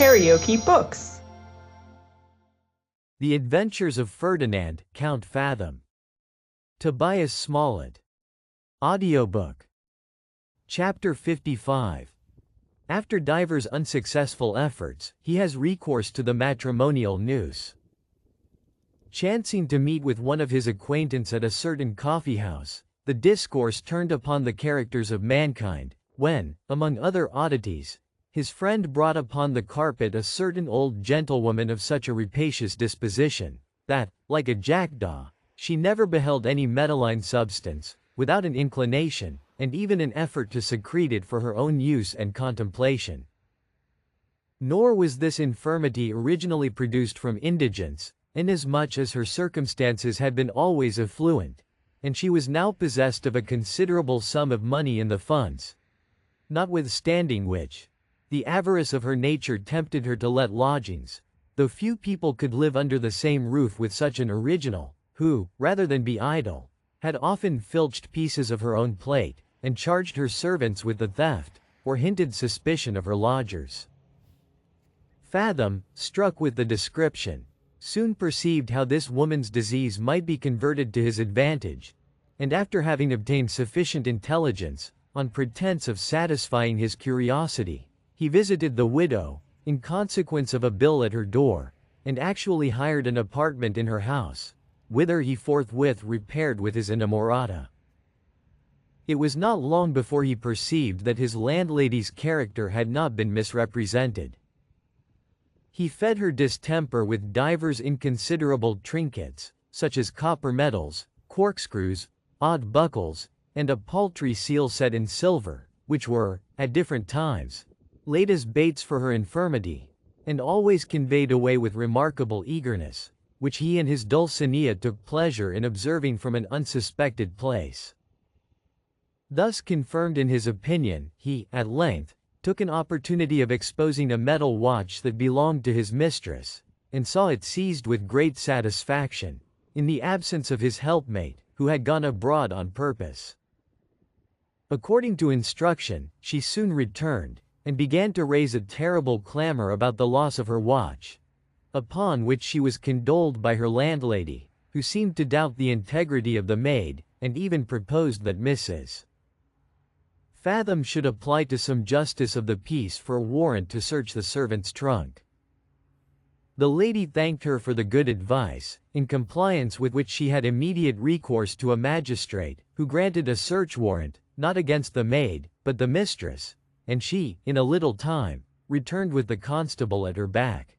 KaraokeBooks. The Adventures of Ferdinand, Count Fathom. Tobias Smollett. Audiobook. Chapter 55. After divers unsuccessful efforts, he has recourse to the matrimonial noose. Chancing to meet with one of his acquaintance at a certain coffee-house, the discourse turned upon the characters of mankind, when, among other oddities, his friend brought upon the carpet a certain old gentlewoman of such a rapacious disposition, that, like a jackdaw, she never beheld any metalline substance, without an inclination, and even an effort to secrete it for her own use and contemplation. Nor was this infirmity originally produced from indigence, inasmuch as her circumstances had been always affluent, and she was now possessed of a considerable sum of money in the funds, notwithstanding which, the avarice of her nature tempted her to let lodgings, though few people could live under the same roof with such an original, who, rather than be idle, had often filched pieces of her own plate, and charged her servants with the theft, or hinted suspicion of her lodgers. Fathom, struck with the description, soon perceived how this woman's disease might be converted to his advantage, and after having obtained sufficient intelligence, on pretense of satisfying his curiosity, he visited the widow, in consequence of a bill at her door, and actually hired an apartment in her house, whither he forthwith repaired with his inamorata. It was not long before he perceived that his landlady's character had not been misrepresented. He fed her distemper with divers inconsiderable trinkets, such as copper medals, corkscrews, odd buckles, and a paltry seal set in silver, which were, at different times, laid as baits for her infirmity, and always conveyed away with remarkable eagerness, which he and his Dulcinea took pleasure in observing from an unsuspected place. Thus confirmed in his opinion, he, at length, took an opportunity of exposing a metal watch that belonged to his mistress, and saw it seized with great satisfaction, in the absence of his helpmate, who had gone abroad on purpose. According to instruction, she soon returned, and began to raise a terrible clamor about the loss of her watch, upon which she was condoled by her landlady, who seemed to doubt the integrity of the maid, and even proposed that Mrs. Fathom should apply to some justice of the peace for a warrant to search the servant's trunk. The lady thanked her for the good advice, in compliance with which she had immediate recourse to a magistrate, who granted a search warrant, not against the maid, but the mistress, and she, in a little time, returned with the constable at her back.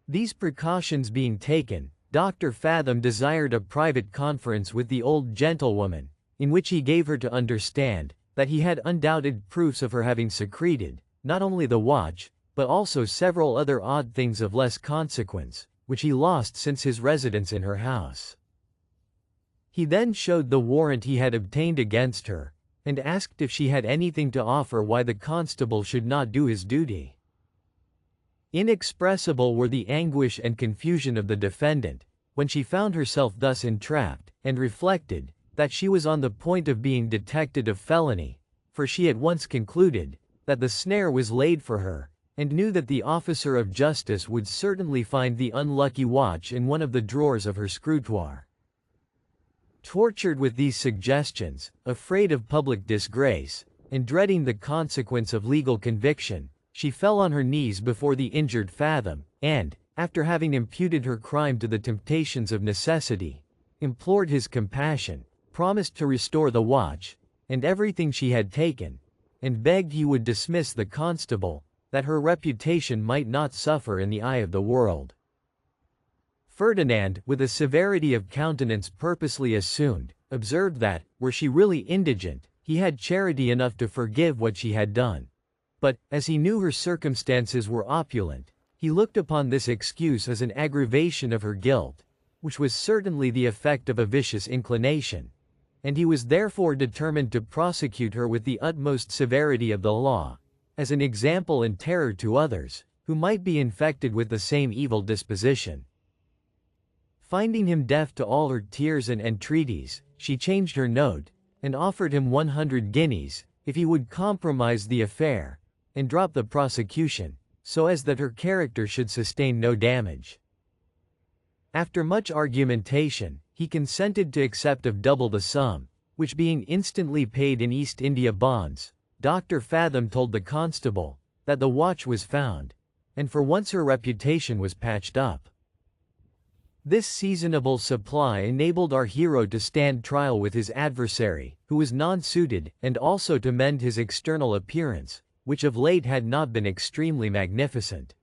These precautions being taken, Dr. Fathom desired a private conference with the old gentlewoman, in which he gave her to understand that he had undoubted proofs of her having secreted, not only the watch, but also several other odd things of less consequence, which he lost since his residence in her house. He then showed the warrant he had obtained against her, and asked if she had anything to offer why the constable should not do his duty. Inexpressible were the anguish and confusion of the defendant, when she found herself thus entrapped, and reflected that she was on the point of being detected of felony, for she at once concluded that the snare was laid for her, and knew that the officer of justice would certainly find the unlucky watch in one of the drawers of her scrutoire. Tortured with these suggestions, afraid of public disgrace, and dreading the consequence of legal conviction, she fell on her knees before the injured Fathom, and, after having imputed her crime to the temptations of necessity, implored his compassion, promised to restore the watch, and everything she had taken, and begged he would dismiss the constable, that her reputation might not suffer in the eye of the world. Ferdinand, with a severity of countenance purposely assumed, observed that, were she really indigent, he had charity enough to forgive what she had done. But, as he knew her circumstances were opulent, he looked upon this excuse as an aggravation of her guilt, which was certainly the effect of a vicious inclination, and he was therefore determined to prosecute her with the utmost severity of the law, as an example and terror to others, who might be infected with the same evil disposition. Finding him deaf to all her tears and entreaties, she changed her note, and offered him 100 guineas, if he would compromise the affair, and drop the prosecution, so as that her character should sustain no damage. After much argumentation, he consented to accept of double the sum, which being instantly paid in East India bonds, Dr. Fathom told the constable that the watch was found, and for once her reputation was patched up. This seasonable supply enabled our hero to stand trial with his adversary, who was non-suited, and also to mend his external appearance, which of late had not been extremely magnificent.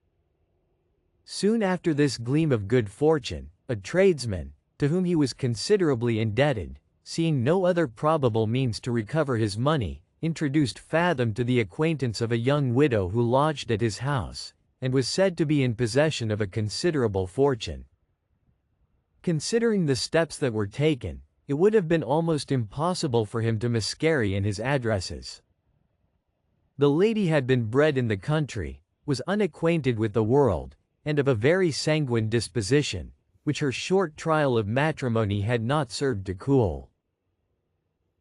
Soon after this gleam of good fortune, a tradesman, to whom he was considerably indebted, seeing no other probable means to recover his money, introduced Fathom to the acquaintance of a young widow who lodged at his house, and was said to be in possession of a considerable fortune. Considering the steps that were taken, it would have been almost impossible for him to miscarry in his addresses. The lady had been bred in the country, was unacquainted with the world, and of a very sanguine disposition, which her short trial of matrimony had not served to cool.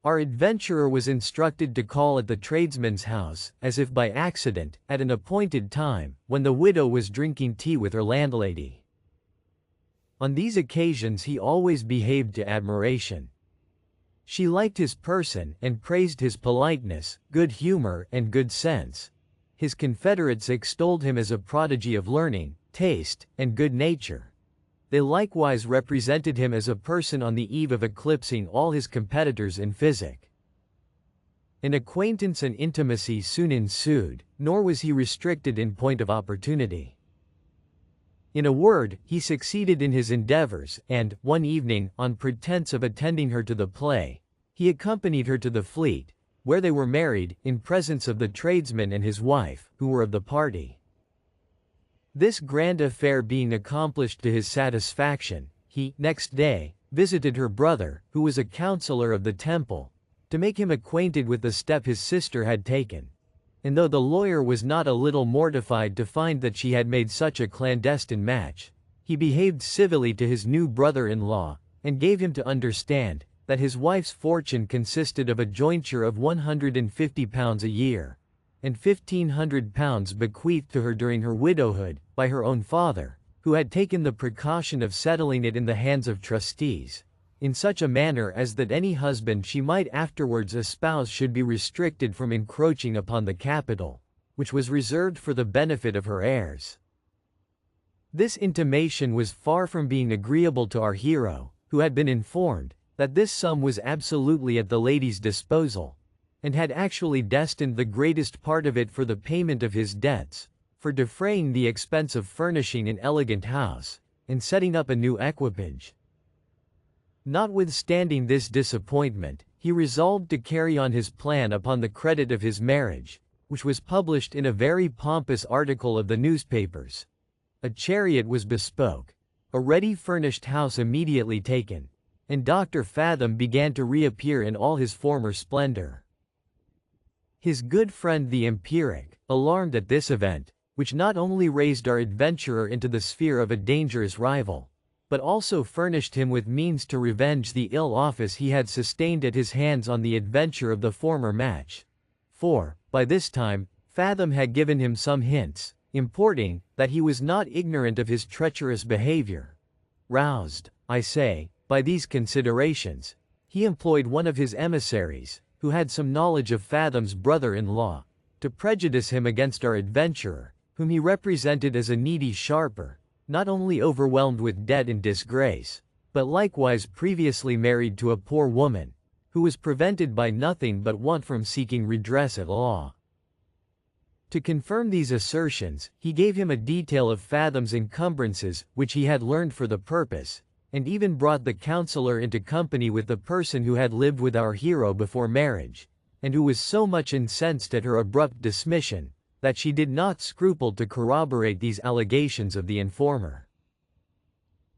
Our adventurer was instructed to call at the tradesman's house, as if by accident, at an appointed time, when the widow was drinking tea with her landlady. On these occasions he always behaved to admiration. She liked his person and praised his politeness, good humor, and good sense. His confederates extolled him as a prodigy of learning, taste, and good nature. They likewise represented him as a person on the eve of eclipsing all his competitors in physic. An acquaintance and intimacy soon ensued, nor was he restricted in point of opportunity. In a word, he succeeded in his endeavors, and, one evening, on pretense of attending her to the play, he accompanied her to the Fleet, where they were married, in presence of the tradesman and his wife, who were of the party. This grand affair being accomplished to his satisfaction, he, next day, visited her brother, who was a counselor of the temple, to make him acquainted with the step his sister had taken. And though the lawyer was not a little mortified to find that she had made such a clandestine match, he behaved civilly to his new brother-in-law, and gave him to understand that his wife's fortune consisted of a jointure of £150 a year, and £1,500 bequeathed to her during her widowhood, by her own father, who had taken the precaution of settling it in the hands of trustees, in such a manner as that any husband she might afterwards espouse should be restricted from encroaching upon the capital, which was reserved for the benefit of her heirs. This intimation was far from being agreeable to our hero, who had been informed that this sum was absolutely at the lady's disposal, and had actually destined the greatest part of it for the payment of his debts, for defraying the expense of furnishing an elegant house, and setting up a new equipage. Notwithstanding this disappointment, he resolved to carry on his plan upon the credit of his marriage, which was published in a very pompous article of the newspapers. A chariot was bespoke, a ready-furnished house immediately taken, and Dr. Fathom began to reappear in all his former splendor. His good friend the empiric, alarmed at this event, which not only raised our adventurer into the sphere of a dangerous rival, but also furnished him with means to revenge the ill office he had sustained at his hands on the adventure of the former match. For, by this time, Fathom had given him some hints, importing that he was not ignorant of his treacherous behavior. Roused, I say, by these considerations, he employed one of his emissaries, who had some knowledge of Fathom's brother-in-law, to prejudice him against our adventurer, whom he represented as a needy sharper, not only overwhelmed with debt and disgrace, but likewise previously married to a poor woman, who was prevented by nothing but want from seeking redress at law. To confirm these assertions, he gave him a detail of Fathom's encumbrances, which he had learned for the purpose, and even brought the counselor into company with the person who had lived with our hero before marriage, and who was so much incensed at her abrupt dismission, that she did not scruple to corroborate these allegations of the informer.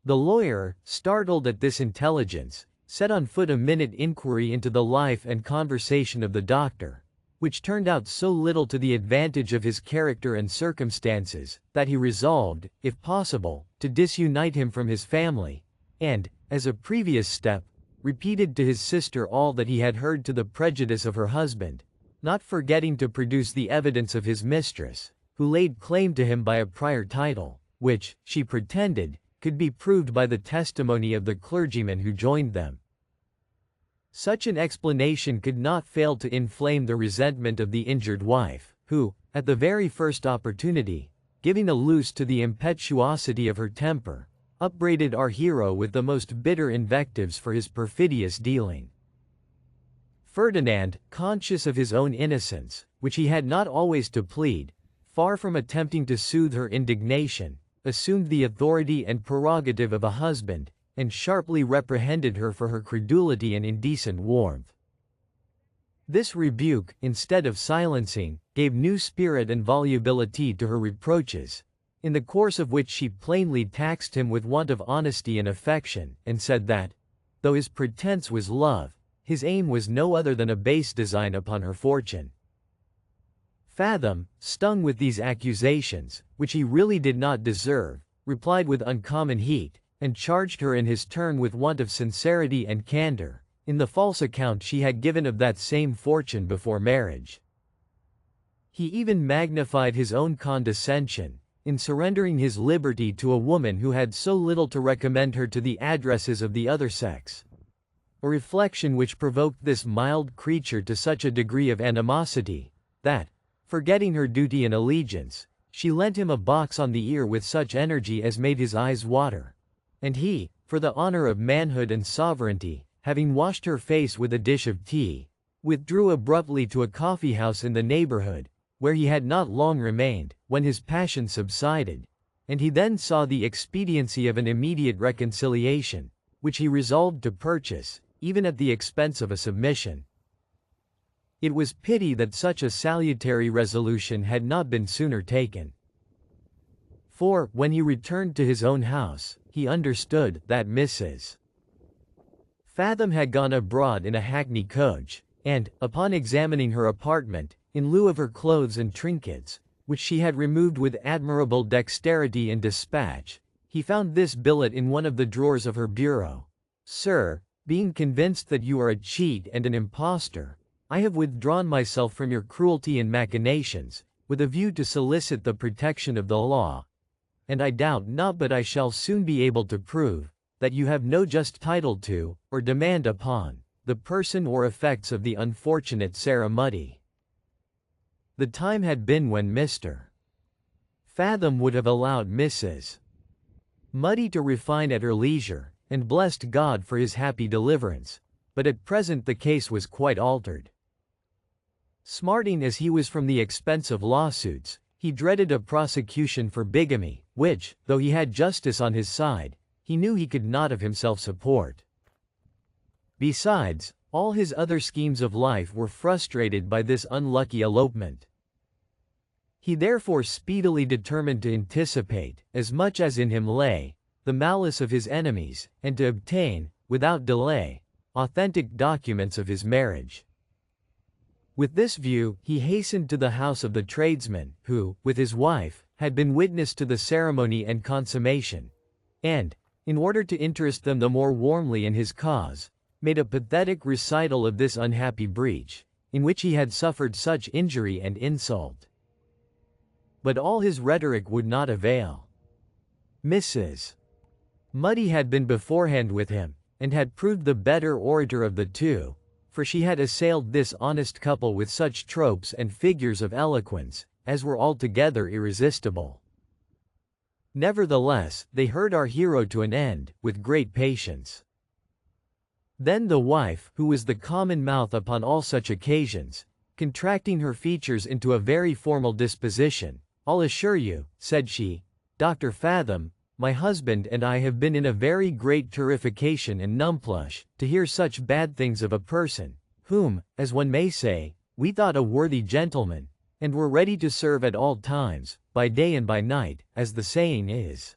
The lawyer, startled at this intelligence, set on foot a minute inquiry into the life and conversation of the doctor, which turned out so little to the advantage of his character and circumstances, that he resolved, if possible, to disunite him from his family, and, as a previous step, repeated to his sister all that he had heard to the prejudice of her husband, not forgetting to produce the evidence of his mistress, who laid claim to him by a prior title, which, she pretended, could be proved by the testimony of the clergyman who joined them. Such an explanation could not fail to inflame the resentment of the injured wife, who, at the very first opportunity, giving a loose to the impetuosity of her temper, upbraided our hero with the most bitter invectives for his perfidious dealing. Ferdinand, conscious of his own innocence, which he had not always to plead, far from attempting to soothe her indignation, assumed the authority and prerogative of a husband, and sharply reprehended her for her credulity and indecent warmth. This rebuke, instead of silencing, gave new spirit and volubility to her reproaches, in the course of which she plainly taxed him with want of honesty and affection, and said that, though his pretence was love, his aim was no other than a base design upon her fortune. Fathom, stung with these accusations, which he really did not deserve, replied with uncommon heat, and charged her in his turn with want of sincerity and candor, in the false account she had given of that same fortune before marriage. He even magnified his own condescension, in surrendering his liberty to a woman who had so little to recommend her to the addresses of the other sex. A reflection which provoked this mild creature to such a degree of animosity, that, forgetting her duty and allegiance, she lent him a box on the ear with such energy as made his eyes water. And he, for the honor of manhood and sovereignty, having washed her face with a dish of tea, withdrew abruptly to a coffee-house in the neighborhood, where he had not long remained, when his passion subsided, and he then saw the expediency of an immediate reconciliation, which he resolved to purchase, even at the expense of a submission. It was pity that such a salutary resolution had not been sooner taken. For, when he returned to his own house, he understood that Mrs. Fathom had gone abroad in a hackney coach, and, upon examining her apartment, in lieu of her clothes and trinkets, which she had removed with admirable dexterity and dispatch, he found this billet in one of the drawers of her bureau. "Sir, being convinced that you are a cheat and an impostor, I have withdrawn myself from your cruelty and machinations, with a view to solicit the protection of the law. And I doubt not but I shall soon be able to prove, that you have no just title to, or demand upon, the person or effects of the unfortunate Sarah Mudie." The time had been when Mr. Fathom would have allowed Mrs. Mudie to refine at her leisure, and blessed God for his happy deliverance, but at present the case was quite altered. Smarting as he was from the expense of lawsuits, he dreaded a prosecution for bigamy, which, though he had justice on his side, he knew he could not of himself support. Besides, all his other schemes of life were frustrated by this unlucky elopement. He therefore speedily determined to anticipate, as much as in him lay, the malice of his enemies, and to obtain, without delay, authentic documents of his marriage. With this view, he hastened to the house of the tradesman, who, with his wife, had been witness to the ceremony and consummation, and, in order to interest them the more warmly in his cause, made a pathetic recital of this unhappy breach, in which he had suffered such injury and insult. But all his rhetoric would not avail. Mrs. Mudie had been beforehand with him, and had proved the better orator of the two, for she had assailed this honest couple with such tropes and figures of eloquence, as were altogether irresistible. Nevertheless, they heard our hero to an end, with great patience. Then the wife, who was the common mouth upon all such occasions, contracting her features into a very formal disposition, "I'll assure you," said she, "Dr. Fathom, my husband and I have been in a very great terrification and numplush, to hear such bad things of a person, whom, as one may say, we thought a worthy gentleman, and were ready to serve at all times, by day and by night, as the saying is.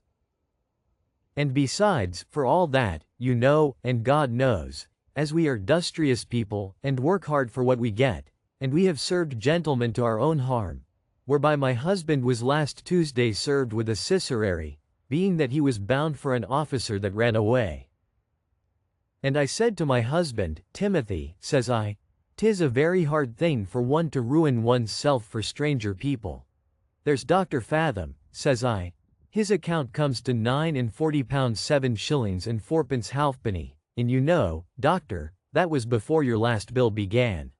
And besides, for all that, you know, and God knows, as we are industrious people, and work hard for what we get, and we have served gentlemen to our own harm, whereby my husband was last Tuesday served with a cicerary, being that he was bound for an officer that ran away. And I said to my husband, Timothy, says I, 'tis a very hard thing for one to ruin one's self for stranger people. "There's Dr. Fathom," says I. "His account comes to £9 and £40 7 shillings and fourpence halfpenny, and you know, doctor, that was before your last bill began."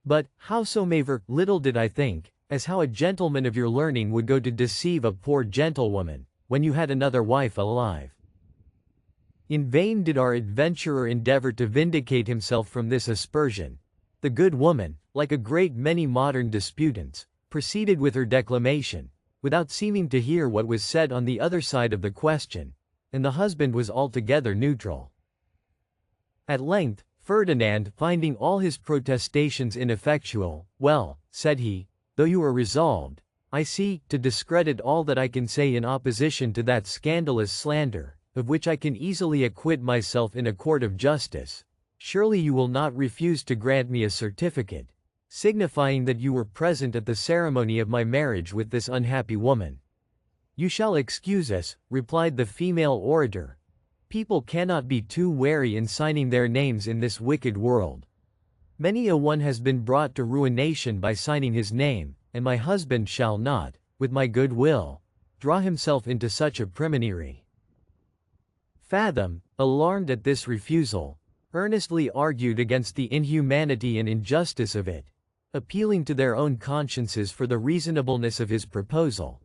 But, howsomever, little did I think, as how a gentleman of your learning would go to deceive a poor gentlewoman, when you had another wife alive. In vain did our adventurer endeavor to vindicate himself from this aspersion. The good woman, like a great many modern disputants, proceeded with her declamation, without seeming to hear what was said on the other side of the question, and the husband was altogether neutral. At length, Ferdinand, finding all his protestations ineffectual, "Well," said he, "though you are resolved, I see, to discredit all that I can say in opposition to that scandalous slander, of which I can easily acquit myself in a court of justice, surely you will not refuse to grant me a certificate, signifying that you were present at the ceremony of my marriage with this unhappy woman." "You shall excuse us," replied the female orator. "People cannot be too wary in signing their names in this wicked world. Many a one has been brought to ruination by signing his name, and my husband shall not, with my good will, draw himself into such a preliminary." Fathom, alarmed at this refusal, earnestly argued against the inhumanity and injustice of it, appealing to their own consciences for the reasonableness of his proposal.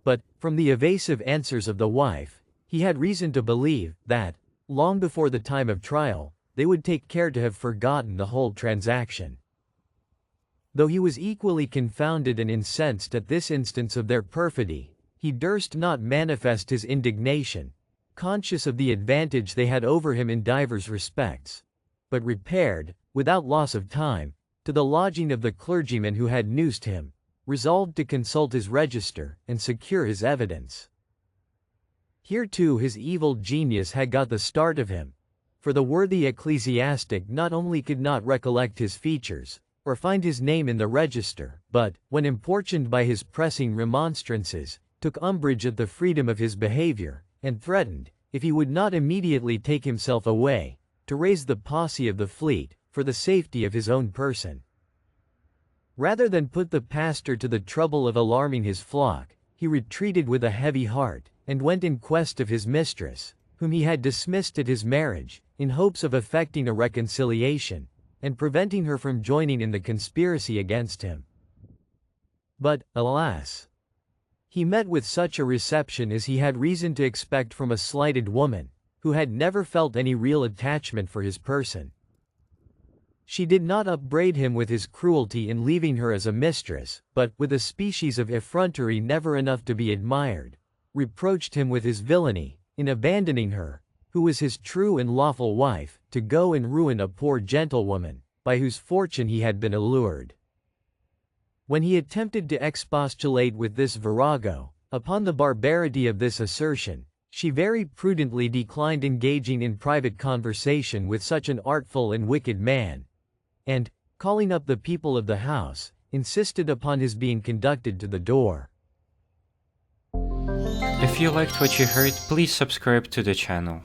But, from the evasive answers of the wife, he had reason to believe that, long before the time of trial, they would take care to have forgotten the whole transaction. Though he was equally confounded and incensed at this instance of their perfidy, he durst not manifest his indignation, conscious of the advantage they had over him in divers respects, but repaired, without loss of time, to the lodging of the clergyman who had noosed him, resolved to consult his register, and secure his evidence. Here too his evil genius had got the start of him, for the worthy ecclesiastic not only could not recollect his features, or find his name in the register, but, when importuned by his pressing remonstrances, took umbrage at the freedom of his behavior, and threatened, if he would not immediately take himself away, to raise the posse of the fleet, for the safety of his own person. Rather than put the pastor to the trouble of alarming his flock, he retreated with a heavy heart, and went in quest of his mistress, whom he had dismissed at his marriage, in hopes of effecting a reconciliation, and preventing her from joining in the conspiracy against him. But, alas! He met with such a reception as he had reason to expect from a slighted woman, who had never felt any real attachment for his person. She did not upbraid him with his cruelty in leaving her as a mistress, but, with a species of effrontery never enough to be admired, reproached him with his villainy, in abandoning her, who was his true and lawful wife, to go and ruin a poor gentlewoman, by whose fortune he had been allured. When he attempted to expostulate with this virago, upon the barbarity of this assertion, she very prudently declined engaging in private conversation with such an artful and wicked man, and, calling up the people of the house, insisted upon his being conducted to the door. If you liked what you heard, please subscribe to the channel.